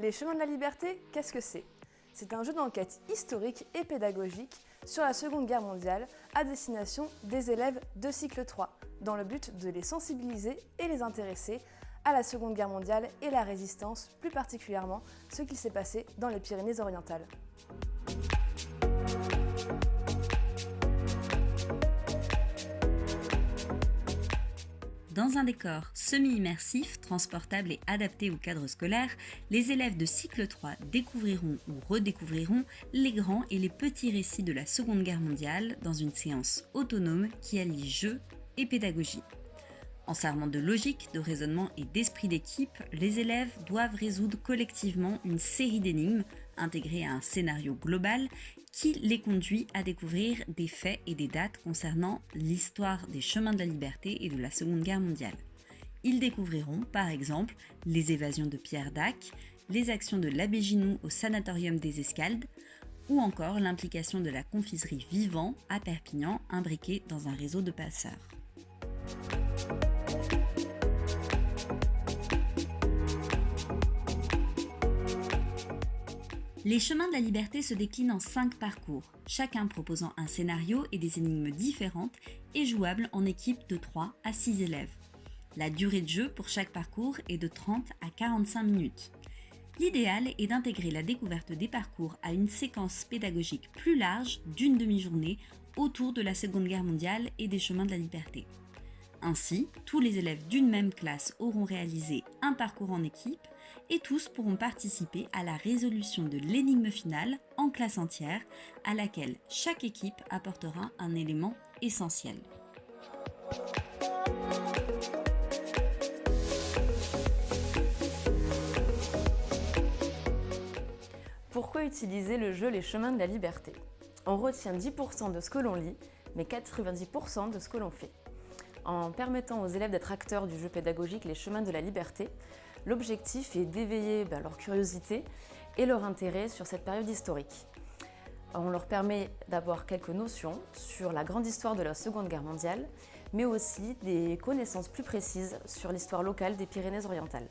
Les chemins de la liberté, qu'est-ce que c'est? C'est un jeu d'enquête historique et pédagogique sur la Seconde Guerre mondiale à destination des élèves de cycle 3, dans le but de les sensibiliser et les intéresser à la Seconde Guerre mondiale et la résistance, plus particulièrement ce qu'il s'est passé dans les Pyrénées-Orientales. Dans un décor semi-immersif, transportable et adapté au cadre scolaire, les élèves de cycle 3 découvriront ou redécouvriront les grands et les petits récits de la Seconde Guerre mondiale dans une séance autonome qui allie jeu et pédagogie. En servant de logique, de raisonnement et d'esprit d'équipe, les élèves doivent résoudre collectivement une série d'énigmes intégrées à un scénario global qui les conduit à découvrir des faits et des dates concernant l'histoire des chemins de la liberté et de la Seconde Guerre mondiale. Ils découvriront par exemple les évasions de Pierre Dac, les actions de l'abbé Ginoux au sanatorium des Escaldes ou encore l'implication de la confiserie Vivant à Perpignan imbriquée dans un réseau de passeurs. Les chemins de la liberté se déclinent en 5 parcours, chacun proposant un scénario et des énigmes différentes et jouables en équipe de 3 à 6 élèves. La durée de jeu pour chaque parcours est de 30 à 45 minutes. L'idéal est d'intégrer la découverte des parcours à une séquence pédagogique plus large d'une demi-journée autour de la Seconde Guerre mondiale et des chemins de la liberté. Ainsi, tous les élèves d'une même classe auront réalisé un parcours en équipe et tous pourront participer à la résolution de l'énigme finale en classe entière à laquelle chaque équipe apportera un élément essentiel. Pourquoi utiliser le jeu Les chemins de la liberté? On retient 10% de ce que l'on lit, mais 90% de ce que l'on fait. En permettant aux élèves d'être acteurs du jeu pédagogique Les chemins de la liberté, l'objectif est d'éveiller leur curiosité et leur intérêt sur cette période historique. On leur permet d'avoir quelques notions sur la grande histoire de la Seconde Guerre mondiale, mais aussi des connaissances plus précises sur l'histoire locale des Pyrénées-Orientales.